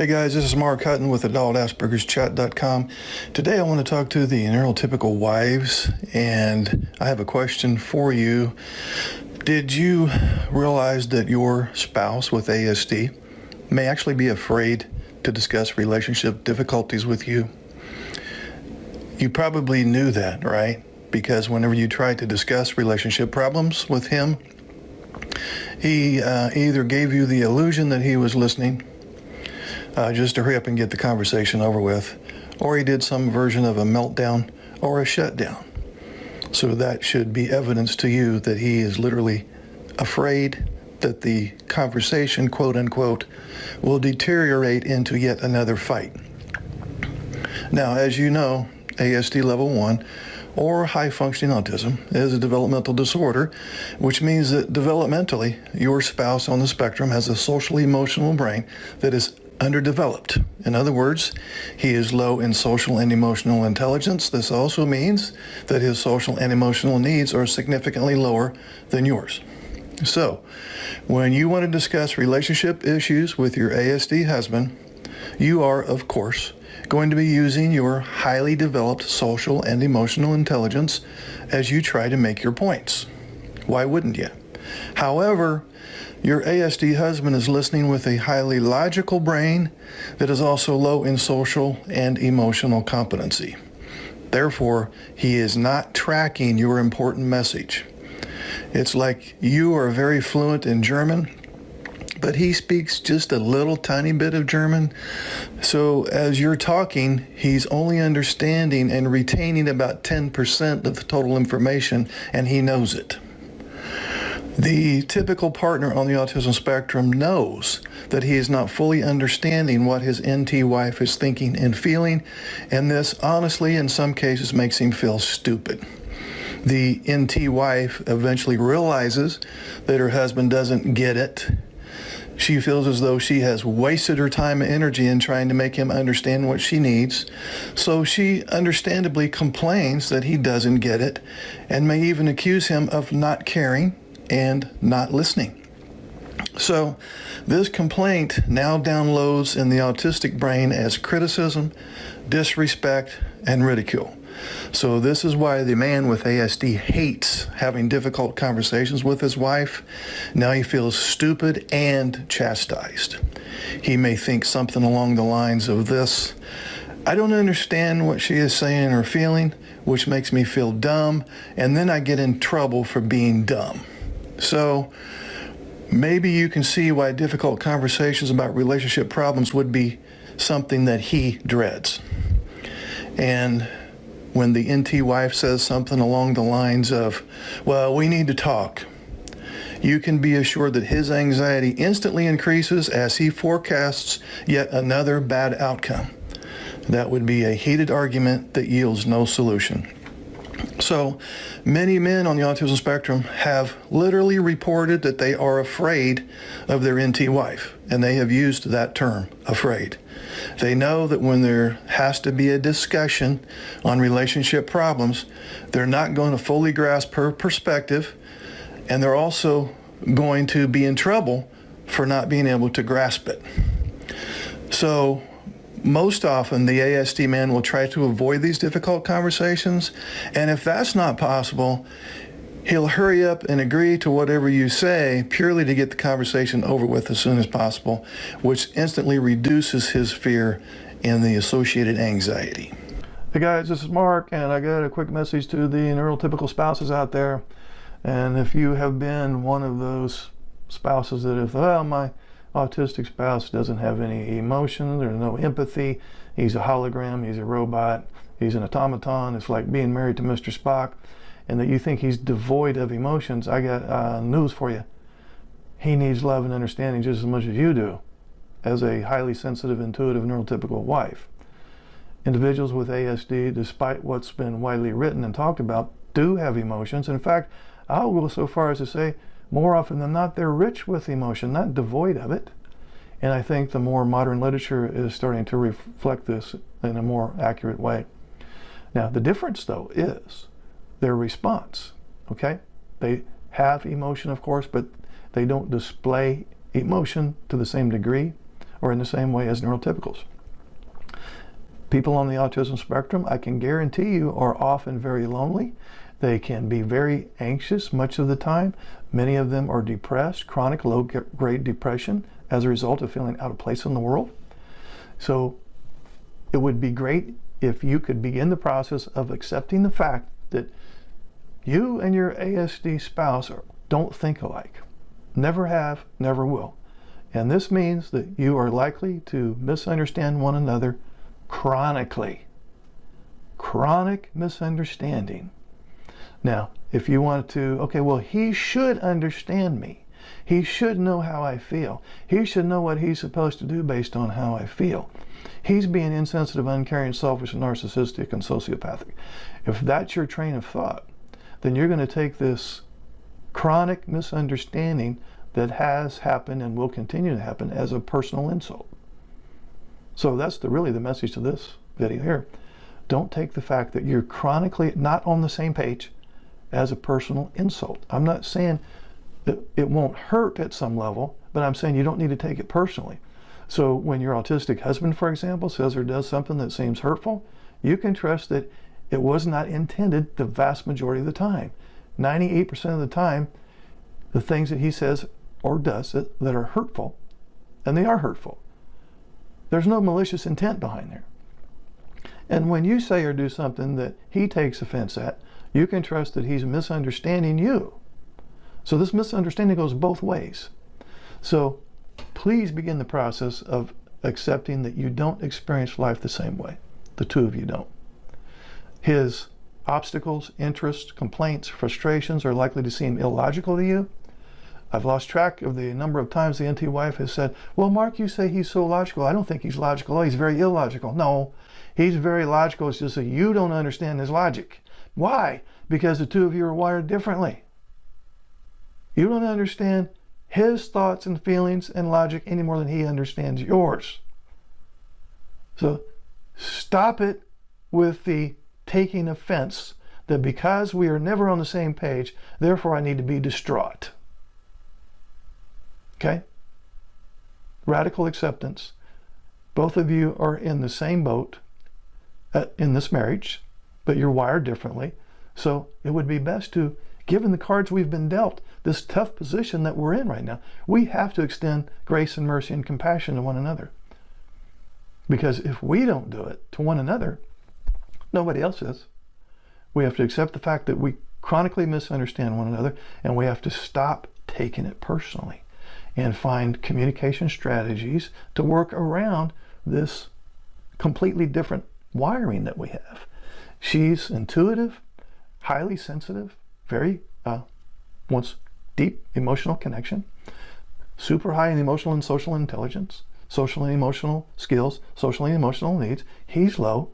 Hey guys, this is Mark Hutten with AdultAsperger'sChat.com. Today I want to talk to the neurotypical wives, and I have a question for you. Did you realize that your spouse with ASD may actually be afraid to discuss relationship difficulties with you? You probably knew that, right? Because whenever you tried to discuss relationship problems with him, he either gave you the illusion that he was listening, just to hurry up and get the conversation over with, or he did some version of a meltdown or a shutdown. So that should be evidence to you that he is literally afraid that the conversation, quote unquote, will deteriorate into yet another fight. Now, as you know, ASD level 1 or high functioning autism is a developmental disorder, which means that developmentally your spouse on the spectrum has a social emotional brain that is underdeveloped. In other words, he is low in social and emotional intelligence. This also means that his social and emotional needs are significantly lower than yours. So, when you want to discuss relationship issues with your ASD husband, you are, of course, going to be using your highly developed social and emotional intelligence as you try to make your points. Why wouldn't you? However, your ASD husband is listening with a highly logical brain that is also low in social and emotional competency. Therefore, he is not tracking your important message. It's like you are very fluent in German, but he speaks just a little tiny bit of German. So as you're talking, he's only understanding and retaining about 10% of the total information, and he knows it. The typical partner on the autism spectrum knows that he is not fully understanding what his NT wife is thinking and feeling, and this honestly in some cases makes him feel stupid. The NT wife eventually realizes that her husband doesn't get it. She feels as though she has wasted her time and energy in trying to make him understand what she needs. So she understandably complains that he doesn't get it and may even accuse him of not caring and not listening. So this complaint now downloads in the autistic brain as criticism, disrespect, and ridicule. So this is why the man with ASD hates having difficult conversations with his wife. Now he feels stupid and chastised. He may think something along the lines of this: I don't understand what she is saying or feeling, which makes me feel dumb, and then I get in trouble for being dumb. So maybe you can see why difficult conversations about relationship problems would be something that he dreads. And when the NT wife says something along the lines of, well, we need to talk, you can be assured that his anxiety instantly increases as he forecasts yet another bad outcome. That would be a heated argument that yields no solution. So many men on the autism spectrum have literally reported that they are afraid of their NT wife, and they have used that term, afraid. They know that when there has to be a discussion on relationship problems, they're not going to fully grasp her perspective, and they're also going to be in trouble for not being able to grasp it. So most often, the ASD man will try to avoid these difficult conversations, and if that's not possible, he'll hurry up and agree to whatever you say purely to get the conversation over with as soon as possible, which instantly reduces his fear and the associated anxiety. Hey guys, this is Mark, and I got a quick message to the neurotypical spouses out there. And if you have been one of those spouses that have, well, my autistic spouse doesn't have any emotion, there's no empathy, he's a hologram, he's a robot, he's an automaton, it's like being married to Mr. Spock, and that you think he's devoid of emotions, I got news for you. He needs love and understanding just as much as you do, as a highly sensitive, intuitive, neurotypical wife. Individuals with ASD, despite what's been widely written and talked about, do have emotions. In fact, I'll go so far as to say, more often than not, they're rich with emotion, not devoid of it. And I think the more modern literature is starting to reflect this in a more accurate way. Now, the difference, though, is their response, okay? They have emotion, of course, but they don't display emotion to the same degree or in the same way as neurotypicals. People on the autism spectrum, I can guarantee you, are often very lonely. They can be very anxious much of the time. Many of them are depressed, chronic low-grade depression as a result of feeling out of place in the world. So it would be great if you could begin the process of accepting the fact that you and your ASD spouse don't think alike. Never have, never will. And this means that you are likely to misunderstand one another chronically. Chronic misunderstanding. Now, if you want to, okay, well, he should understand me. He should know how I feel. He should know what he's supposed to do based on how I feel. He's being insensitive, uncaring, selfish, and narcissistic, and sociopathic. If that's your train of thought, then you're going to take this chronic misunderstanding that has happened and will continue to happen as a personal insult. So that's really the message to this video here. Don't take the fact that you're chronically not on the same page as a personal insult. I'm not saying that it won't hurt at some level, but I'm saying you don't need to take it personally. So when your autistic husband, for example, says or does something that seems hurtful, you can trust that it was not intended the vast majority of the time. 98% of the time, the things that he says or does that are hurtful, and they are hurtful. There's no malicious intent behind there. And when you say or do something that he takes offense at, you can trust that he's misunderstanding you. So this misunderstanding goes both ways. So please begin the process of accepting that you don't experience life the same way. The two of you don't. His obstacles, interests, complaints, frustrations are likely to seem illogical to you. I've lost track of the number of times the NT wife has said, well, Mark, you say he's so logical. I don't think he's logical. Oh, he's very illogical. No, he's very logical. It's just that you don't understand his logic. Why? Because the two of you are wired differently. You don't understand his thoughts and feelings and logic any more than he understands yours. So stop it with the taking offense that because we are never on the same page, therefore I need to be distraught. Okay? Radical acceptance. Both of you are in the same boat in this marriage, but you're wired differently. So it would be best to, given the cards we've been dealt, this tough position that we're in right now, we have to extend grace and mercy and compassion to one another. Because if we don't do it to one another, nobody else is. We have to accept the fact that we chronically misunderstand one another, and we have to stop taking it personally and find communication strategies to work around this completely different wiring that we have. She's intuitive, highly sensitive, very wants deep emotional connection, super high in emotional and social intelligence, social and emotional skills, social and emotional needs. He's low.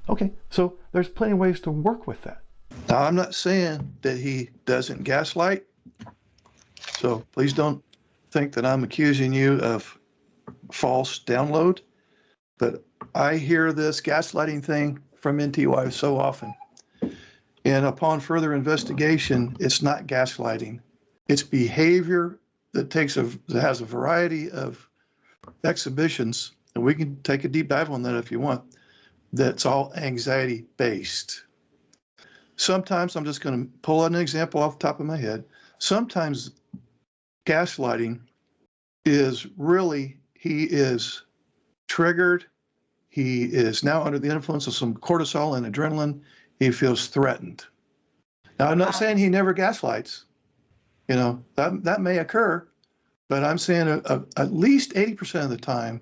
Okay, so there's plenty of ways to work with that. Now, I'm not saying that he doesn't gaslight, so please don't think that I'm accusing you of false download, but I hear this gaslighting thing from NT wives so often. And upon further investigation, it's not gaslighting. It's behavior that has a variety of exhibitions, and we can take a deep dive on that if you want, that's all anxiety based. Sometimes, I'm just going to pull out an example off the top of my head. Sometimes gaslighting is really, he is triggered. He is now under the influence of some cortisol and adrenaline. He feels threatened. Now, I'm not saying he never gaslights. You know, that may occur, but I'm saying at least 80% of the time,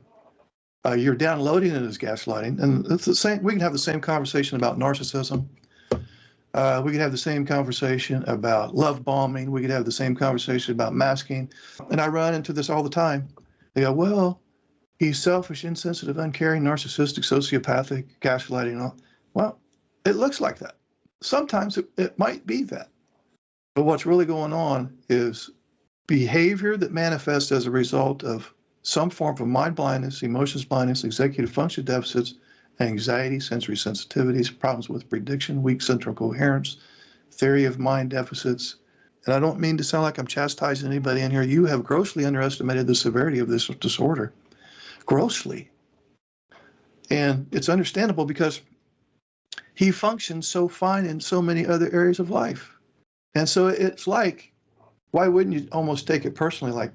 you're downloading it as gaslighting. And it's the same. We can have the same conversation about narcissism. We could have the same conversation about love bombing. We could have the same conversation about masking. And I run into this all the time. They go, well, he's selfish, insensitive, uncaring, narcissistic, sociopathic, gaslighting. All. Well, it looks like that. Sometimes it might be that. But what's really going on is behavior that manifests as a result of some form of mind blindness, emotions blindness, executive function deficits, anxiety, sensory sensitivities, problems with prediction, weak central coherence, theory of mind deficits. And I don't mean to sound like I'm chastising anybody in here. You have grossly underestimated the severity of this disorder. grossly. And it's understandable because he functions so fine in so many other areas of life. And so it's like, why wouldn't you almost take it personally? Like,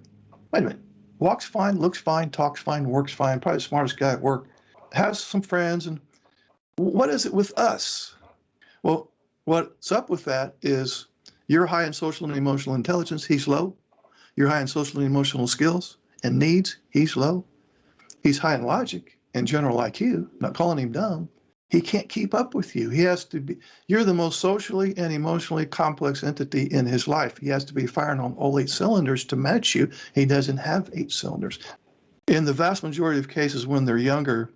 wait a minute, walks fine, looks fine, talks fine, works fine, probably the smartest guy at work, has some friends. And what is it with us? Well, what's up with that is you're high in social and emotional intelligence, he's low. You're high in social and emotional skills and needs, he's low. He's high in logic and general IQ, not calling him dumb. He can't keep up with you. He has to be, you're the most socially and emotionally complex entity in his life. He has to be firing on all 8 cylinders to match you. He doesn't have 8 cylinders. In the vast majority of cases when they're younger,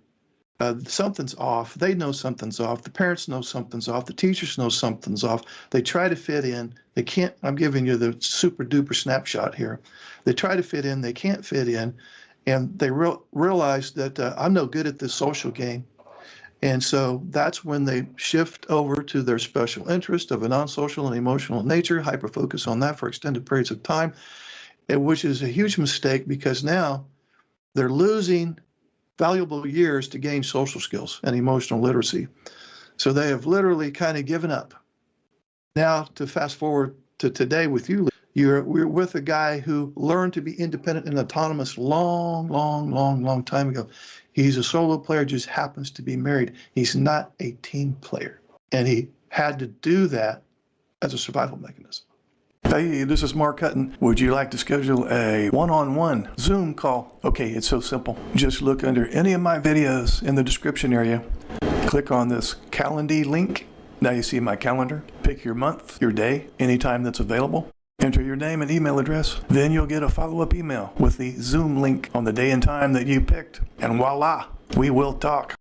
something's off. They know something's off. The parents know something's off. The teachers know something's off. They try to fit in. They can't, I'm giving you the super duper snapshot here. They try to fit in. They can't fit in. And they realize that I'm no good at this social game. And so that's when they shift over to their special interest of a non-social and emotional nature, hyper-focus on that for extended periods of time, which is a huge mistake because now they're losing valuable years to gain social skills and emotional literacy. So they have literally kind of given up. Now to fast forward to today with you, we're with a guy who learned to be independent and autonomous long time ago. He's a solo player, just happens to be married. He's not a team player. And he had to do that as a survival mechanism. Hey, this is Mark Hutten. Would you like to schedule a one-on-one Zoom call? Okay, it's so simple. Just look under any of my videos in the description area. Click on this Calendly link. Now you see my calendar. Pick your month, your day, anytime that's available. Enter your name and email address. Then you'll get a follow-up email with the Zoom link on the day and time that you picked. And voila, we will talk.